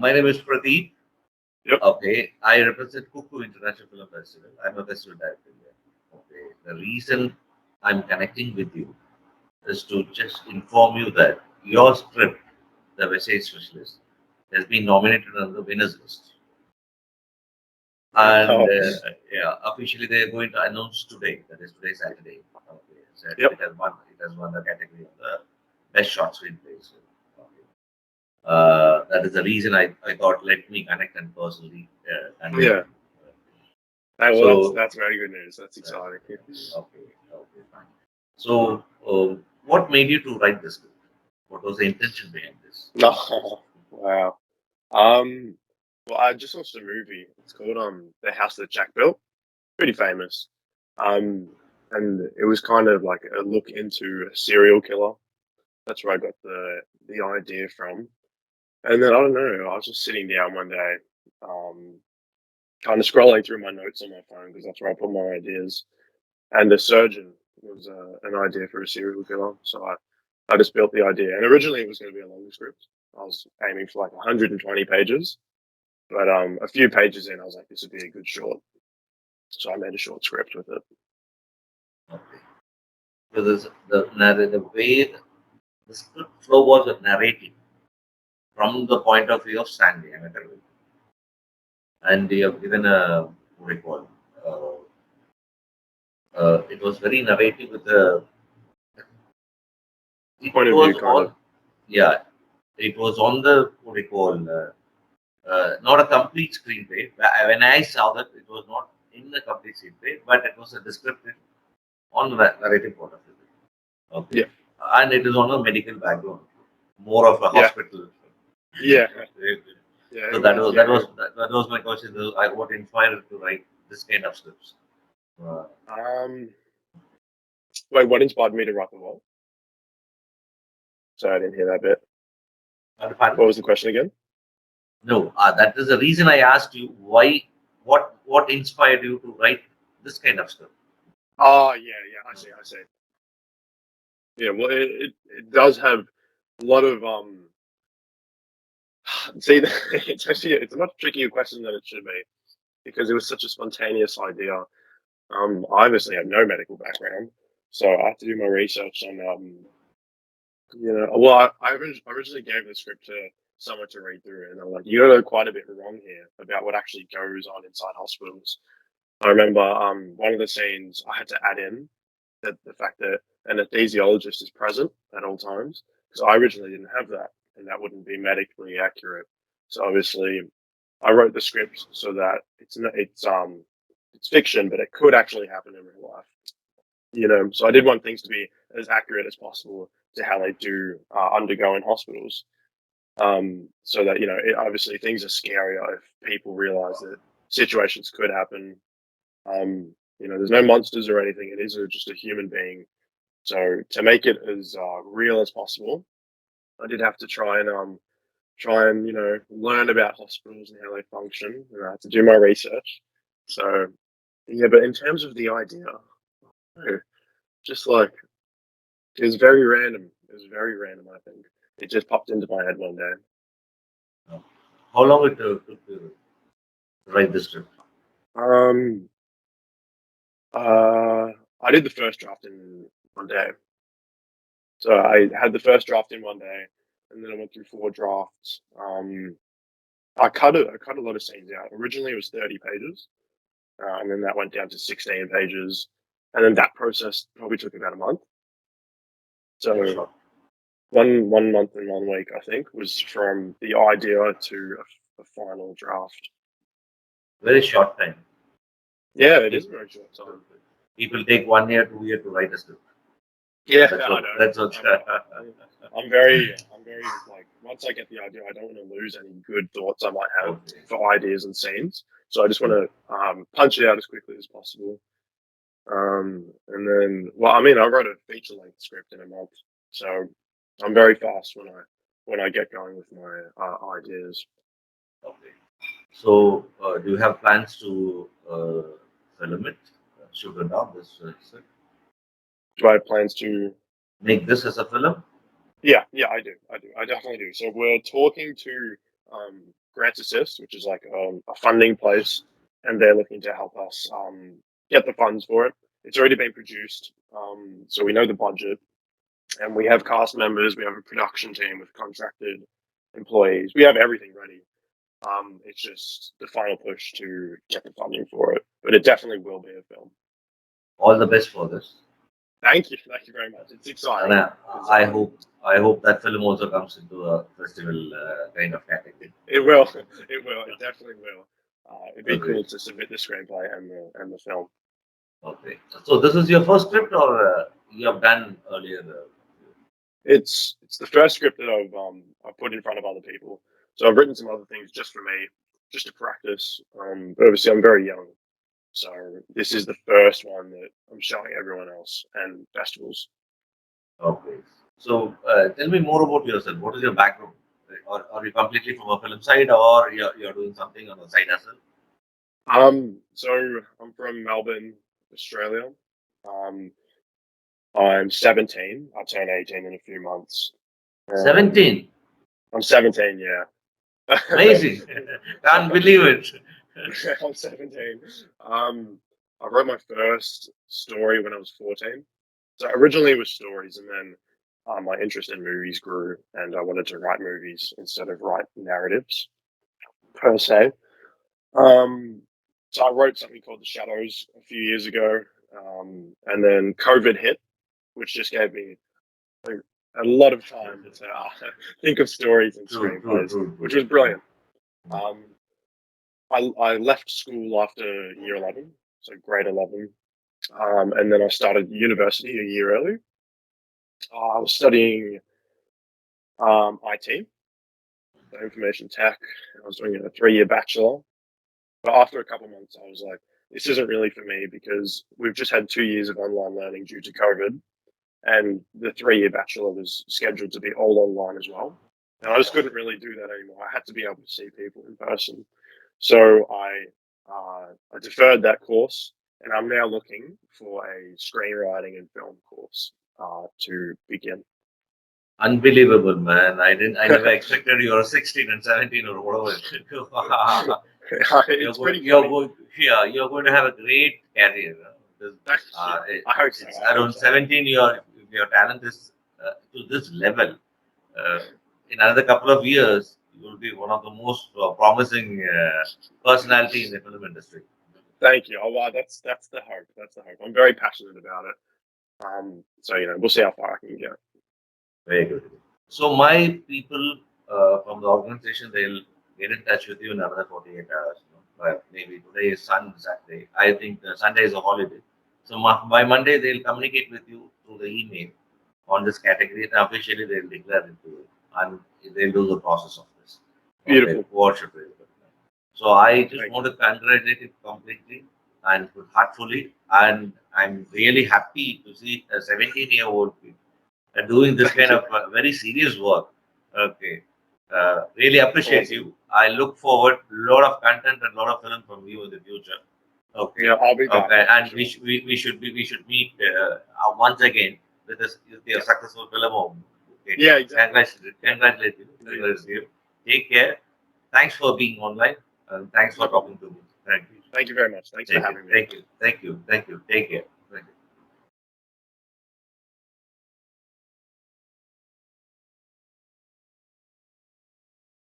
My name is Pradeep. Yep. Okay, I represent CUCKOO International Film Festival. I'm a festival director here. Okay, the reason I'm connecting with you is to just inform you that your script, The Vestige Specialist, has been nominated on the winners list. And yeah, officially they are going to announce today. That is today, Saturday. Okay, so Yep. it has won. It has won the category of the best short screenplay. So, okay. That is the reason I thought let me connect and personally. Yeah. Well, that's very good news. That's exciting. Okay, fine. So, what made you to write this book? What was the intention behind this? Oh, wow. Well, I just watched a movie. It's called The House That Jack Built. Pretty famous. And it was kind of like a look into a serial killer. That's where I got the idea from. And then I don't know. I was just sitting down one day, kind of scrolling through my notes on my phone because that's where I put my ideas. And the surgeon was an idea for a serial killer. So I just built the idea. And originally it was going to be a long script. I was aiming for like 120 pages. But a few pages in, I was like, this would be a good short. So I made a short script with it. Okay. So the way the script flow was a narrative from the point of view of Stanley, and you have given a what do you call it was very narrative with the Point of view, kind of. Yeah, it was on the what do you call not a complete screenplay. When I saw that, it was not in the complete screenplay, but it was a descriptive on the narrative point of view. Okay. Yeah. And it is on a medical background, more of a hospital. Yeah. Yeah. So that was my question. What inspired you to write this kind of scripts? Wait, what inspired me to write the role? Sorry, I didn't hear that bit. What was the question again? No, that is the reason I asked you why. What inspired you to write this kind of script? Oh yeah, I see. Yeah, well, it does have a lot of See, it's a much trickier question than it should be because it was such a spontaneous idea. I obviously have no medical background, so I had to do my research and well, I originally gave the script to someone to read through, and I'm like, you got quite a bit wrong here about what actually goes on inside hospitals. I remember one of the scenes I had to add in the fact that an anesthesiologist is present at all times because I originally didn't have that, and that wouldn't be medically accurate. So obviously, I wrote the script so that it's fiction, but it could actually happen in real life. So I did want things to be as accurate as possible to how they do undergo in hospitals. So that obviously things are scarier if people realize that situations could happen. There's no monsters or anything. It is just a human being. So to make it as real as possible, I did have to try and learn about hospitals and how they function, and I had to do my research. So yeah, but in terms of the idea, just like it was very random. It was very random. I think it just popped into my head one day. How long it took to write the script? I did the first draft in one day. So I had the first draft in one day, and then I went through 4 drafts. I cut a lot of scenes out. Originally, it was 30 pages, and then that went down to 16 pages, and then that process probably took about a month. So one month and 1 week, I think, was from the idea to a final draft. Very short time. Yeah, it is a very short time. People take 1 year, 2 years to write a script. Yeah, that's what. I'm very like once I get the idea, I don't want to lose any good thoughts I might have for ideas and scenes. So I just want to punch it out as quickly as possible. And then, I wrote a feature-length script in a month, so I'm very fast when I get going with my ideas. Okay. So, do you have plans to film it, shoot it down? This do I have plans to make this as a film? Yeah, I do. I definitely do. So we're talking to Grants Assist, which is like a funding place, and they're looking to help us get the funds for it. It's already been produced, so we know the budget, and we have cast members. We have a production team with contracted employees. We have everything ready. It's just the final push to get the funding for it, but it definitely will be a film. All the best for this. Thank you very much. It's exciting. And I hope that film also comes into a festival kind of category. It will. It definitely will. It'd be Okay. cool to submit the screenplay and the film. Okay. So this is your first script, or you have done earlier? It's the first script that I've put in front of other people. So I've written some other things just for me, just to practice. But obviously I'm very young, so this is the first one that I'm showing everyone else and festivals. Okay. So tell me more about yourself. What is your background? Or are you completely from a film side, or you're doing something on the side as well? So I'm from Melbourne, Australia. I'm 17. I'll turn 18 in a few months. 17. I'm 17, yeah. Amazing. Can't believe it. I'm 17. I wrote my first story when I was 14. So originally it was stories, and then my interest in movies grew, and I wanted to write movies instead of write narratives per se. So I wrote something called The Shadows a few years ago, and then COVID hit, which just gave me a lot of time to think of stories and screenplays, which was brilliant. I left school after year 11, so grade 11, and then I started university a year early. I was studying IT, so information tech. I was doing a 3-year bachelor, but after a couple months, I was like, this isn't really for me because we've just had 2 years of online learning due to COVID, and the 3-year bachelor was scheduled to be all online as well. And I just couldn't really do that anymore. I had to be able to see people in person. So I deferred that course, and I'm now looking for a screenwriting and film course to begin. Unbelievable, man. I never expected you were 16 and 17 or whatever. It's pretty you're going to have a great career. I hope so. It's around 17, your talent is to this level. In another couple of years, you will be one of the most promising personality in the film industry. Thank you. Oh, wow, that's the hope. That's the hope. I'm very passionate about it. So we'll see how far I can get. Very good. So my people from the organization, they'll get in touch with you in another 48 hours. But maybe today is Saturday. I think Sunday is a holiday. So by Monday, they'll communicate with you through the email on this category, and officially they'll declare it to you, and they'll do the process of this. Beautiful. Okay, what should we do? So I just want to congratulate you completely and heartfully, and I'm really happy to see a 17-year-old doing this kind of very serious work. Okay. Really appreciate you. I look forward a lot of content and a lot of film from you in the future. Okay. Yeah, I'll be back. Okay, and sure. we should meet once again with your successful film. Okay. Yeah, exactly. Congratulate you. Take care. Thanks for being online, and thanks for talking to me. Thank you. Thank you very much. Thanks for having me. Thank you. Take care.